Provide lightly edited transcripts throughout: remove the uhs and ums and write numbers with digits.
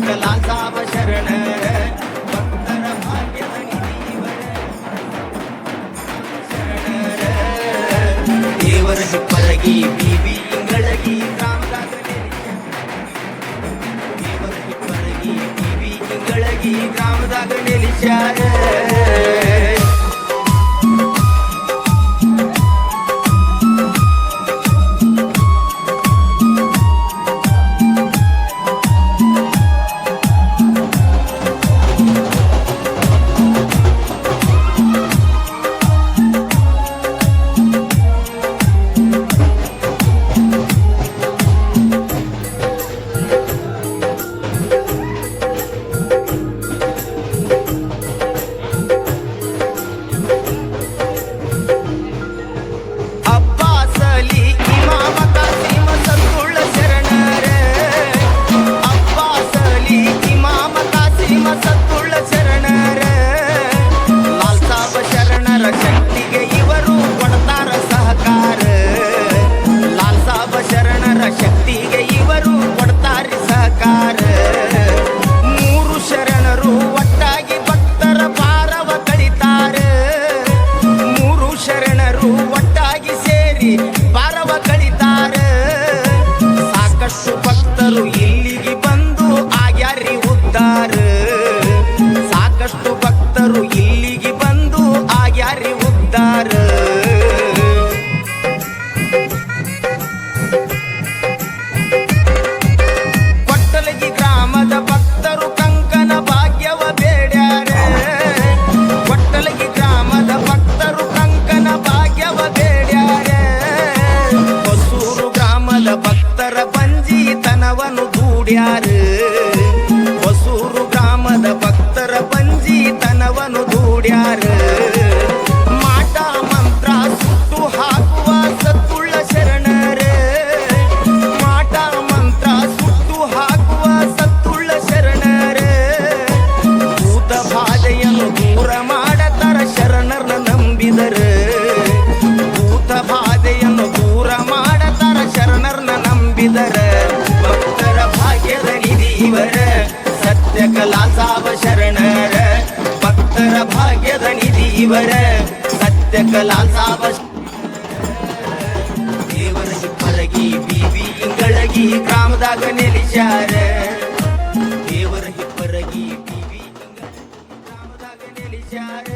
ಕಲಾ ಸಾವ ಶರಣರ ಭಕ್ತರ ಭಾಗ್ಯದ ಶರಣರ ದೇವರ ಹಿಪ್ಪರಗಿ ಬಿಬಿ ಇಂಗಳಗಿ ಗ್ರಾಮದಾಗ ದೇವರ ಹಿಪ್ಪರಗಿ ಬಿಬಿ ಇಂಗಳಗಿ ಗ್ರಾಮದಾಗ ನೆಲೆಸ್ಯಾರ ಶಕ್ತಿಗೆ ಇವರು ಕೊಡ್ತಾರ ಸಹಕಾರ ಲಾಲ್ ಸಾಬ ಶರಣರ ಶಕ್ತಿಗೆ ಇವರು ಕೊಡ್ತಾರೆ ಸಹಕಾರ ಮೂರು ಶರಣರು ಒಟ್ಟಾಗಿ ಭಕ್ತರ ಭಾರವ ಕಳಿತಾರೆ ಮೂರು ಶರಣರು ಒಟ್ಟಾಗಿ ಸೇರಿ ಭಾರವ ಕಳಿತಾರೆ ಸಾಕಷ್ಟು ಭಕ್ತರು ಇಲ್ಲಿಗೆ ಬಂದು ಆಗ್ಯಾರಿ ಉದ್ಧಾರ ಸಾಕಷ್ಟು ಭಕ್ತರು ಇಲ್ಲಿಗೆ ಬಂದು ಆಗ್ಯಾರಿ ಉದ್ಧಾರ ಕೊಟ್ಟಲಗಿ ಗ್ರಾಮದ ಭಕ್ತರು ಕಂಕನ ಭಾಗ್ಯವ ಬೇಡ್ಯಾರ ಕೊಟ್ಟಲಗಿ ಗ್ರಾಮದ ಭಕ್ತರು ಕಂಕನ ಭಾಗ್ಯವ ಬೇಡ್ಯಾರ ಹೊಸೂರು ಗ್ರಾಮದ ಭಕ್ತರ ಬಂಜಿತನವನ್ನು ದೂಡ್ಯಾರ ಹೊಸೂರು ಗ್ರಾಮದ ಭಕ್ತರ ಬಂಜಿತನವನ್ನು ದೂಡ್ಯಾರ ಮಾಟ ಮಂತ್ರ ಸುಟ್ಟು ಹಾಕುವ ಸತ್ತುಳ್ಳ ಶರಣರ ಮಾಟ ಮಂತ್ರ ಸುಟ್ಟು ಹಾಕುವ ಸತ್ತುಳ್ಳ ಶರಣರ ಭೂತ ಬಾಧೆಯನ್ನು ದೂರ ಮಾಡತರ ಶರಣರನ್ನ ನಂಬಿದರ ಭೂತ ಬಾಧೆಯನ್ನು ದೂರ ಮಾಡತರ ಶರಣರನ್ನ ನಂಬಿದರ ಭಕ್ತರ ಭಾಗ್ಯದ ನಿಧಿ ಇವರ ಸತ್ಯ ಕಲಾ ಸಾವ ಶರಣರ ಭಕ್ತರ ಭಾಗ್ಯದ ನಿಧಿ ಇವರ ಸತ್ಯ ಕಲಾ ಸಾವ ದೇವರ ಹಿಪ್ಪರಗಿ ಬಿಬಿ ಇಂಗಳಗಿ ಗ್ರಾಮದಾಗ ನೆಲೆಸ್ಯಾರ ದೇವರ ಹಿಪ್ಪರಗಿ ಬಿಬಿ ಗ್ರಾಮದಾಗ ನೆಲೆಸ್ಯಾರ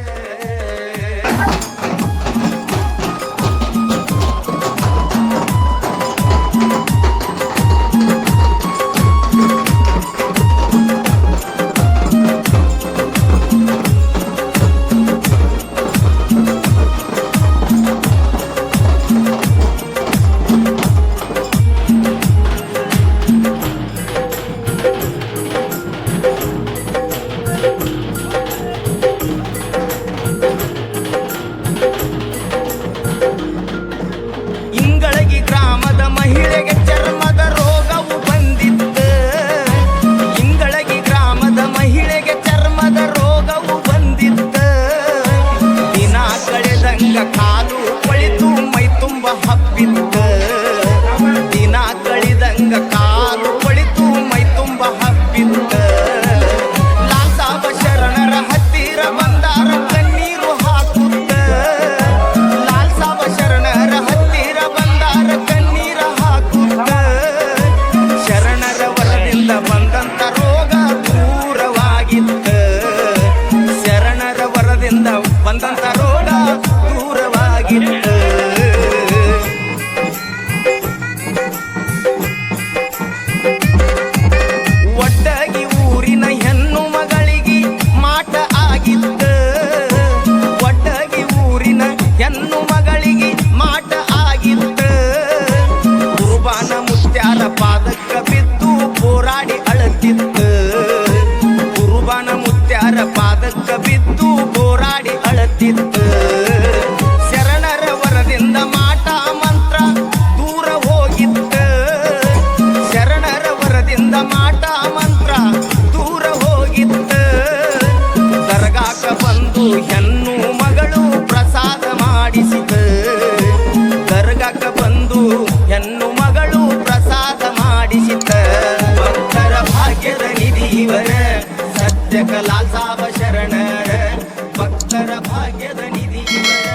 ಇಂಗಳಗಿ ಗ್ರಾಮದ ಮಹಿಳೆಗೆ ಚರ್ಮದ ರೋಗವು ಬಂದಿತ್ತು ಇಂಗಳಗಿ ಗ್ರಾಮದ ಮಹಿಳೆಗೆ ಚರ್ಮದ ರೋಗವು ಬಂದಿತ್ತು ದಿನ ಕಳೆದಂಗ ಕಾಲು ಕೊಳಿತು ಮೈ ತುಂಬ ಹಬ್ಬಿತ್ತು ದಿನ ಕಳೆದಂಗ ಕಾಲು ಕೊಳಿತು ಮೈ ತುಂಬ ಹಬ್ಬಿತ್ತು ಲಾಲ್ ಸಾಬ ಶರಣರ ಹತ್ತಿರ ಬಂದಾರ ಕಣ್ಣೀರು ಹಾಕುತ್ತ ಲಾಲ್ ಸಾಬ ಶರಣರ ಹತ್ತಿರ ಬಂದಾರ ಕಣ್ಣೀರ ಹಾಕುತ್ತ ಶರಣರ ವರದಿಂದ ಬಂದಂತ ರೋಗ ದೂರವಾಗಿತ್ತ ಶರಣರ ವರದಿಂದ ಬಂದಂತ ರೋಗ ದೂರವಾಗಿತ್ತ ಒಡ್ಡಗಿ ಊರಿನ ಹೆಣ್ಣು ಮಗಳಿಗೆ ಮಾಟ ಆಗಿತ್ತ ಒಡ್ಡಗಿ ಊರಿನ ಹೆಣ್ಣು ಮಗಳಿಗೆ ಮಾಟ ಆಗಿತ್ತ ಕುರುಬಾನ ಮುತ್ಯಾರ ಪಾದಕ್ಕ ಬಿದ್ದು ಹೋರಾಡಿ ಅಳತಿತ್ತ ಕುರುಬಾನ ಮುತ್ಯಾರ ಪಾದಕ್ಕ ಬಿದ್ದು ಹೋರಾಡಿ ಅಳತಿತ್ತ ಶರಣರ ವರದಿಂದ ಮಾಟ ಮಂತ್ರ ದೂರ ಹೋಗಿತ್ತ ಶರಣರ ವರದಿಂದ ಮಾಟ ಮಂತ್ರ ದೂರ ಹೋಗಿತ್ತ ದರ್ಗಾಕ ಬಂದು ಹೆಣ್ಣು ಮಗಳು ಪ್ರಸಾದ ಮಾಡಿಸಿದ ದರ್ಗಾಕ ಬಂದು ಹೆಣ್ಣು ಮಗಳು ಪ್ರಸಾದ ಮಾಡಿಸಿದ ಭಕ್ತರ ಭಾಗ್ಯದ ಕಾಯಕ ಲಾಲ್ ಸಾಬ ಶರಣರ ಭಕ್ತರ ಭಾಗ್ಯದ ನಿಧಿ ಇವರ.